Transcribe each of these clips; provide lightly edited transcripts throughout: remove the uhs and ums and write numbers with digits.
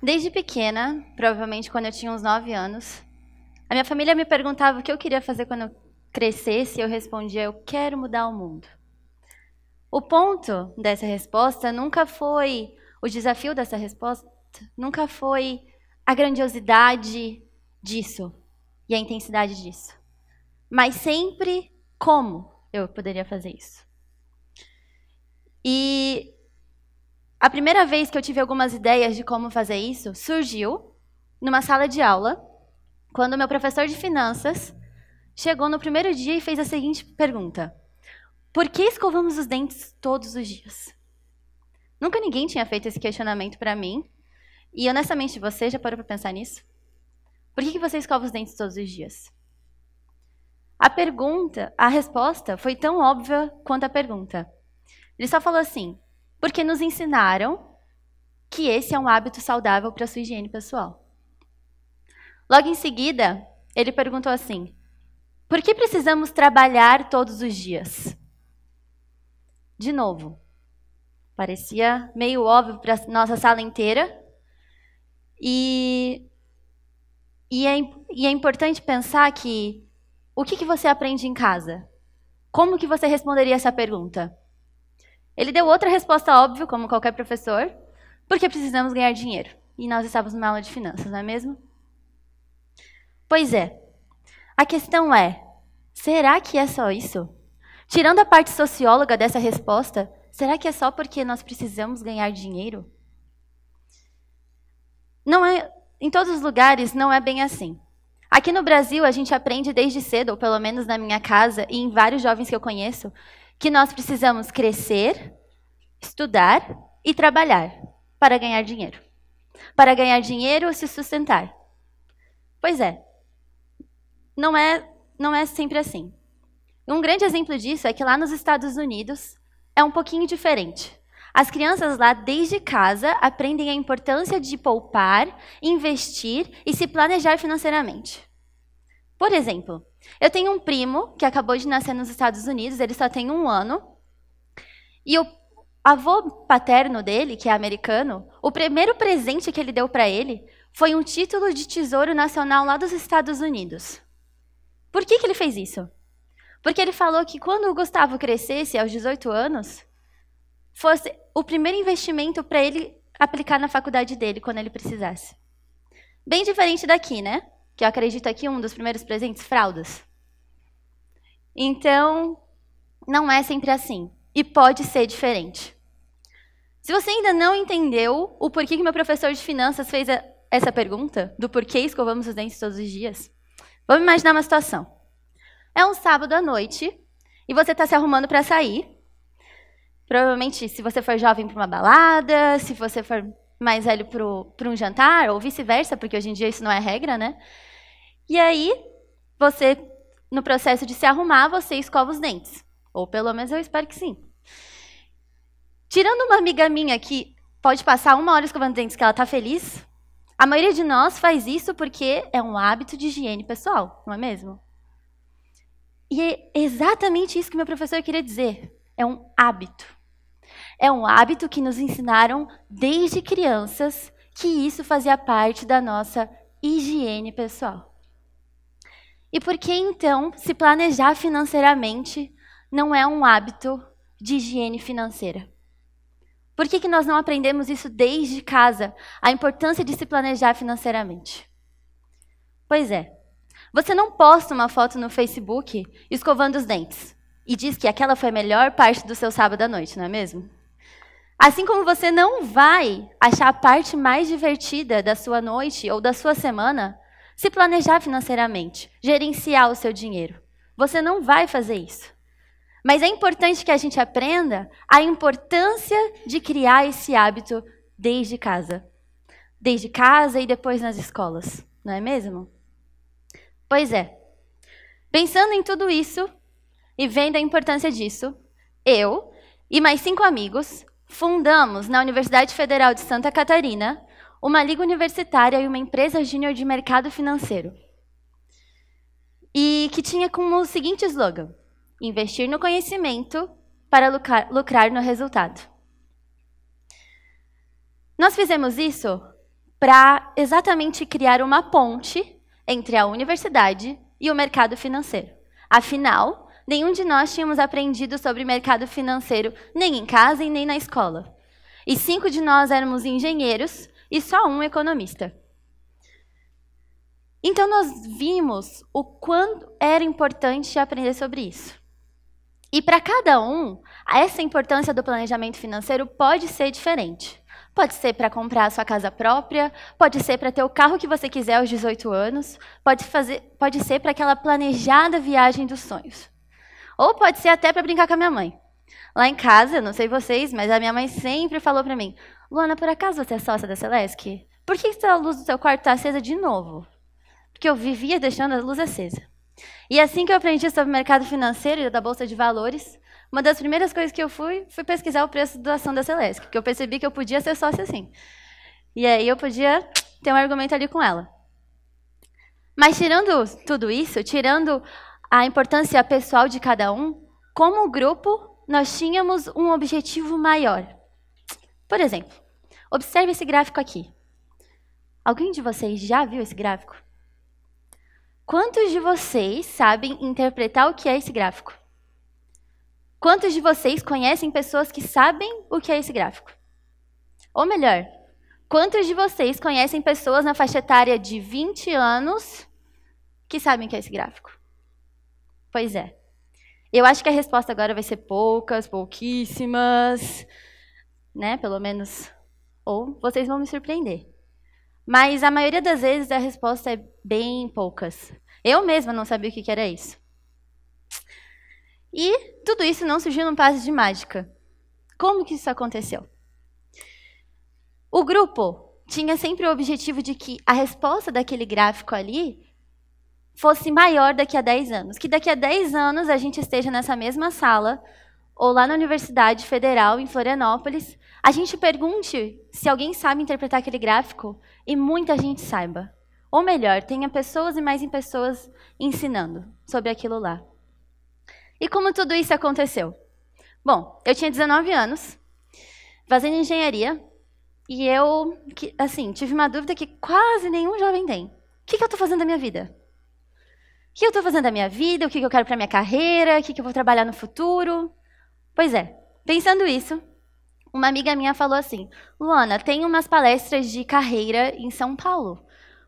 Desde pequena, provavelmente quando eu tinha uns 9 anos, a minha família me perguntava o que eu queria fazer quando eu crescesse e eu respondia, eu quero mudar o mundo. O ponto dessa resposta nunca foi, o desafio dessa resposta nunca foi a grandiosidade disso e a intensidade disso, mas sempre como eu poderia fazer isso. E a primeira vez que eu tive algumas ideias de como fazer isso surgiu numa sala de aula, quando meu professor de finanças chegou no primeiro dia e fez a seguinte pergunta: por que escovamos os dentes todos os dias? Nunca ninguém tinha feito esse questionamento para mim. E honestamente, você já parou para pensar nisso? Por que você escova os dentes todos os dias? A resposta foi tão óbvia quanto a pergunta. Ele só falou assim: porque nos ensinaram que esse é um hábito saudável para a sua higiene pessoal. Logo em seguida, ele perguntou assim: por que precisamos trabalhar todos os dias? De novo, parecia meio óbvio para a nossa sala inteira. E é importante pensar que o que você aprende em casa? Como que você responderia essa pergunta? Ele deu outra resposta óbvia, como qualquer professor, porque precisamos ganhar dinheiro. E nós estávamos numa aula de finanças, não é mesmo? Pois é. A questão é, será que é só isso? Tirando a parte socióloga dessa resposta, será que é só porque nós precisamos ganhar dinheiro? Não é, em todos os lugares não é bem assim. Aqui no Brasil, a gente aprende desde cedo, ou pelo menos na minha casa e em vários jovens que eu conheço, que nós precisamos crescer, estudar e trabalhar para ganhar dinheiro. Para ganhar dinheiro e se sustentar. Pois é, não é sempre assim. Um grande exemplo disso é que lá nos Estados Unidos é um pouquinho diferente. As crianças lá, desde casa, aprendem a importância de poupar, investir e se planejar financeiramente. Por exemplo, eu tenho um primo que acabou de nascer nos Estados Unidos, ele só tem 1 ano, e o avô paterno dele, que é americano, o primeiro presente que ele deu para ele foi um título de tesouro nacional lá dos Estados Unidos. Por que ele fez isso? Porque ele falou que quando o Gustavo crescesse, aos 18 anos, fosse o primeiro investimento para ele aplicar na faculdade dele quando ele precisasse. Bem diferente daqui, né? Que eu acredito aqui um dos primeiros presentes, fraldas. Então, não é sempre assim. E pode ser diferente. Se você ainda não entendeu o porquê que meu professor de finanças fez essa pergunta, do porquê escovamos os dentes todos os dias, vamos imaginar uma situação. É um sábado à noite e você está se arrumando para sair. Provavelmente, se você for jovem, para uma balada, se você for mais velho, para um jantar, ou vice-versa, porque hoje em dia isso não é regra, né? E aí, você, no processo de se arrumar, você escova os dentes. Ou pelo menos eu espero que sim. Tirando uma amiga minha que pode passar 1 hora escovando dentes que ela está feliz, a maioria de nós faz isso porque é um hábito de higiene pessoal, não é mesmo? E é exatamente isso que meu professor queria dizer. É um hábito. É um hábito que nos ensinaram desde crianças que isso fazia parte da nossa higiene pessoal. E por que, então, se planejar financeiramente não é um hábito de higiene financeira? Por que nós não aprendemos isso desde casa, a importância de se planejar financeiramente? Pois é, você não posta uma foto no Facebook escovando os dentes e diz que aquela foi a melhor parte do seu sábado à noite, não é mesmo? Assim como você não vai achar a parte mais divertida da sua noite ou da sua semana se planejar financeiramente, gerenciar o seu dinheiro. Você não vai fazer isso. Mas é importante que a gente aprenda a importância de criar esse hábito desde casa. Desde casa e depois nas escolas, não é mesmo? Pois é. Pensando em tudo isso e vendo a importância disso, eu e mais 5 amigos fundamos na Universidade Federal de Santa Catarina uma liga universitária e uma empresa júnior de mercado financeiro. E que tinha como o seguinte slogan: investir no conhecimento para lucrar no resultado. Nós fizemos isso para exatamente criar uma ponte entre a universidade e o mercado financeiro. Afinal, nenhum de nós tínhamos aprendido sobre mercado financeiro nem em casa e nem na escola. E 5 de nós éramos engenheiros e só um economista. Então, nós vimos o quanto era importante aprender sobre isso. E para cada um, essa importância do planejamento financeiro pode ser diferente. Pode ser para comprar a sua casa própria, pode ser para ter o carro que você quiser aos 18 anos, pode ser para aquela planejada viagem dos sonhos. Ou pode ser até para brincar com a minha mãe. Lá em casa, não sei vocês, mas a minha mãe sempre falou para mim: Luana, por acaso você é sócia da Celesc? Por que a luz do seu quarto está acesa de novo? Porque eu vivia deixando a luz acesa. E assim que eu aprendi sobre o mercado financeiro e da Bolsa de Valores, uma das primeiras coisas que eu fui pesquisar o preço da ação da Celesc, porque eu percebi que eu podia ser sócia assim. E aí eu podia ter um argumento ali com ela. Mas tirando tudo isso, tirando a importância pessoal de cada um, como grupo, nós tínhamos um objetivo maior. Por exemplo, observe esse gráfico aqui. Alguém de vocês já viu esse gráfico? Quantos de vocês sabem interpretar o que é esse gráfico? Quantos de vocês conhecem pessoas que sabem o que é esse gráfico? Ou melhor, quantos de vocês conhecem pessoas na faixa etária de 20 anos que sabem o que é esse gráfico? Pois é. Eu acho que a resposta agora vai ser poucas, pouquíssimas, né? Pelo menos. Ou vocês vão me surpreender. Mas a maioria das vezes a resposta é bem poucas. Eu mesma não sabia o que era isso. E tudo isso não surgiu num passe de mágica. Como que isso aconteceu? O grupo tinha sempre o objetivo de que a resposta daquele gráfico ali fosse maior daqui a 10 anos. Que daqui a 10 anos a gente esteja nessa mesma sala, ou lá na Universidade Federal, em Florianópolis, a gente pergunte se alguém sabe interpretar aquele gráfico e muita gente saiba. Ou melhor, tenha pessoas e mais pessoas ensinando sobre aquilo lá. E como tudo isso aconteceu? Bom, eu tinha 19 anos, fazendo engenharia, e eu, tive uma dúvida que quase nenhum jovem tem. O que eu estou fazendo da minha vida? O que eu estou fazendo da minha vida? O que eu quero para minha carreira? O que eu vou trabalhar no futuro? Pois é, pensando isso, uma amiga minha falou assim: Luana, tem umas palestras de carreira em São Paulo.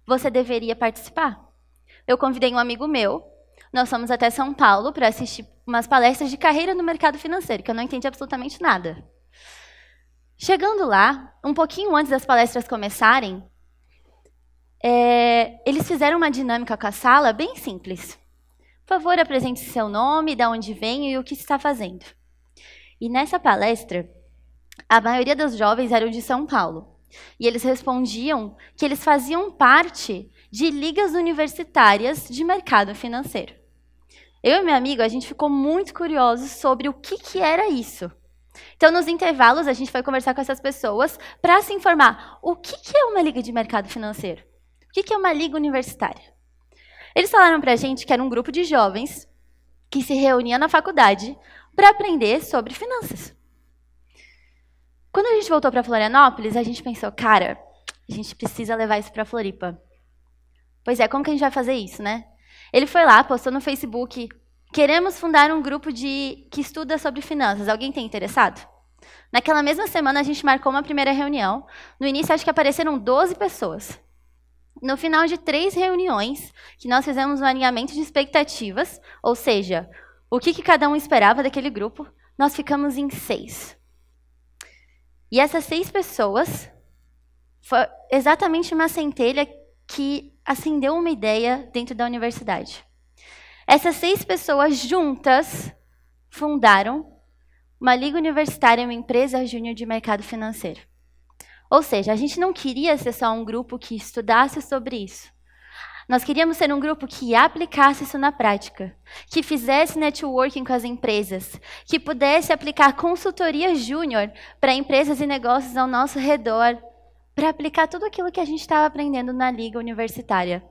Você deveria participar? Eu convidei um amigo meu, nós fomos até São Paulo para assistir umas palestras de carreira no mercado financeiro, que eu não entendi absolutamente nada. Chegando lá, um pouquinho antes das palestras começarem, eles fizeram uma dinâmica com a sala bem simples. Por favor, apresente seu nome, de onde vem e o que está fazendo. E nessa palestra, a maioria dos jovens eram de São Paulo. E eles respondiam que eles faziam parte de ligas universitárias de mercado financeiro. Eu e meu amigo, a gente ficou muito curiosos sobre o que era isso. Então, nos intervalos, a gente foi conversar com essas pessoas para se informar o que é uma liga de mercado financeiro. O que é uma liga universitária? Eles falaram para a gente que era um grupo de jovens que se reunia na faculdade para aprender sobre finanças. Quando a gente voltou para Florianópolis, a gente pensou, cara, a gente precisa levar isso para Floripa. Pois é, como que a gente vai fazer isso, né? Ele foi lá, postou no Facebook: queremos fundar um grupo que estuda sobre finanças. Alguém tem interessado? Naquela mesma semana, a gente marcou uma primeira reunião. No início, acho que apareceram 12 pessoas. No final de 3 reuniões, que nós fizemos um alinhamento de expectativas, ou seja, o que cada um esperava daquele grupo, nós ficamos em 6. E essas 6 pessoas foi exatamente uma centelha que acendeu uma ideia dentro da universidade. Essas 6 pessoas juntas fundaram uma liga universitária, uma empresa júnior de mercado financeiro. Ou seja, a gente não queria ser só um grupo que estudasse sobre isso. Nós queríamos ser um grupo que aplicasse isso na prática, que fizesse networking com as empresas, que pudesse aplicar consultoria júnior para empresas e negócios ao nosso redor, para aplicar tudo aquilo que a gente estava aprendendo na liga universitária.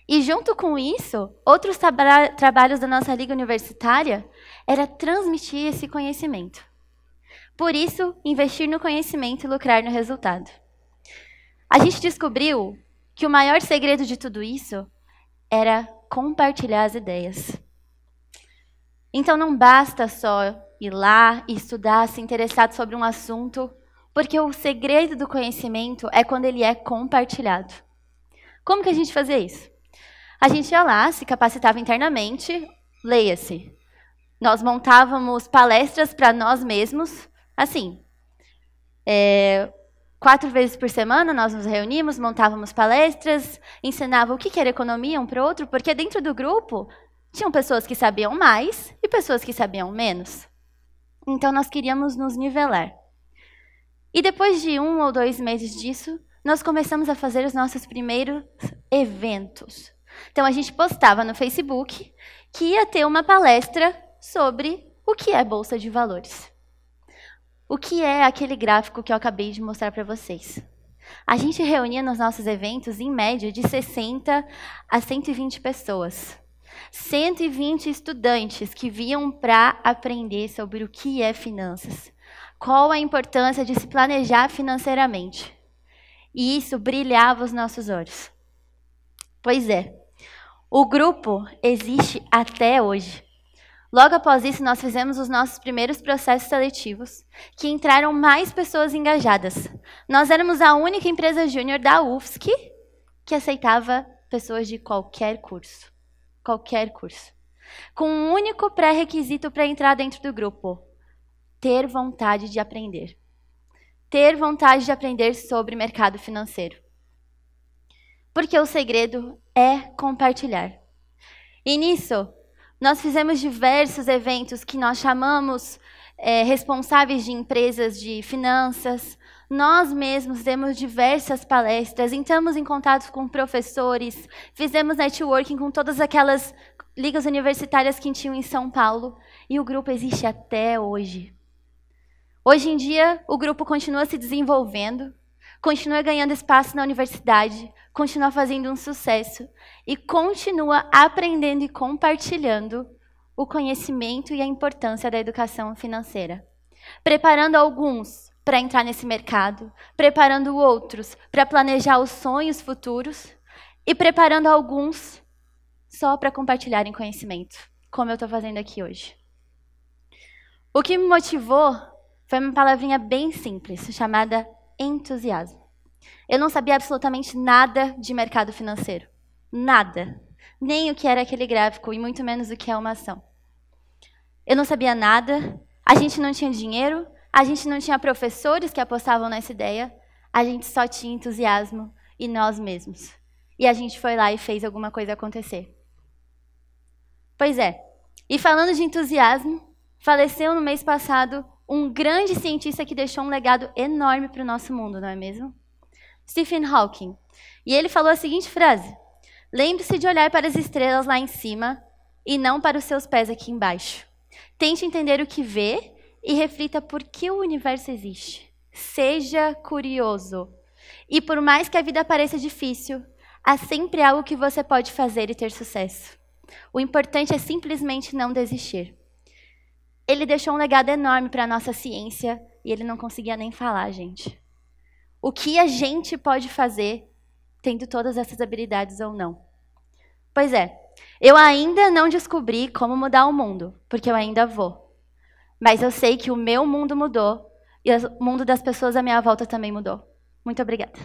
E junto com isso, outros trabalhos da nossa liga universitária era transmitir esse conhecimento. Por isso, investir no conhecimento e lucrar no resultado. A gente descobriu que o maior segredo de tudo isso era compartilhar as ideias. Então não basta só ir lá e estudar, se interessar sobre um assunto, porque o segredo do conhecimento é quando ele é compartilhado. Como que a gente fazia isso? A gente ia lá, se capacitava internamente, leia-se. Nós montávamos palestras para nós mesmos, assim, 4 vezes por semana nós nos reuníamos, montávamos palestras, ensinava o que era economia um para o outro, porque dentro do grupo tinham pessoas que sabiam mais e pessoas que sabiam menos. Então nós queríamos nos nivelar. E depois de 1 ou 2 meses disso, nós começamos a fazer os nossos primeiros eventos. Então a gente postava no Facebook que ia ter uma palestra sobre o que é Bolsa de Valores. O que é aquele gráfico que eu acabei de mostrar para vocês? A gente reunia nos nossos eventos, em média, de 60 a 120 pessoas. 120 estudantes que vinham para aprender sobre o que é finanças. Qual a importância de se planejar financeiramente. E isso brilhava os nossos olhos. Pois é, o grupo existe até hoje. Logo após isso, nós fizemos os nossos primeiros processos seletivos, que entraram mais pessoas engajadas. Nós éramos a única empresa júnior da UFSC que aceitava pessoas de qualquer curso. Qualquer curso. Com um único pré-requisito para entrar dentro do grupo: ter vontade de aprender. Ter vontade de aprender sobre mercado financeiro. Porque o segredo é compartilhar. E nisso, nós fizemos diversos eventos que nós chamamos responsáveis de empresas de finanças. Nós mesmos demos diversas palestras, entramos em contato com professores, fizemos networking com todas aquelas ligas universitárias que tinham em São Paulo. E o grupo existe até hoje. Hoje em dia, o grupo continua se desenvolvendo, continua ganhando espaço na universidade, continua fazendo um sucesso e continua aprendendo e compartilhando o conhecimento e a importância da educação financeira. Preparando alguns para entrar nesse mercado, preparando outros para planejar os sonhos futuros e preparando alguns só para compartilharem conhecimento, como eu estou fazendo aqui hoje. O que me motivou foi uma palavrinha bem simples, chamada entusiasmo. Eu não sabia absolutamente nada de mercado financeiro. Nada. Nem o que era aquele gráfico, e muito menos o que é uma ação. Eu não sabia nada, a gente não tinha dinheiro, a gente não tinha professores que apostavam nessa ideia, a gente só tinha entusiasmo e nós mesmos. E a gente foi lá e fez alguma coisa acontecer. Pois é, e falando de entusiasmo, faleceu no mês passado um grande cientista que deixou um legado enorme para o nosso mundo, não é mesmo? Stephen Hawking. E ele falou a seguinte frase: lembre-se de olhar para as estrelas lá em cima e não para os seus pés aqui embaixo. Tente entender o que vê e reflita por que o universo existe. Seja curioso. E por mais que a vida pareça difícil, há sempre algo que você pode fazer e ter sucesso. O importante é simplesmente não desistir. Ele deixou um legado enorme para a nossa ciência e ele não conseguia nem falar, gente. O que a gente pode fazer tendo todas essas habilidades ou não? Pois é, eu ainda não descobri como mudar o mundo, porque eu ainda vou. Mas eu sei que o meu mundo mudou e o mundo das pessoas à minha volta também mudou. Muito obrigada.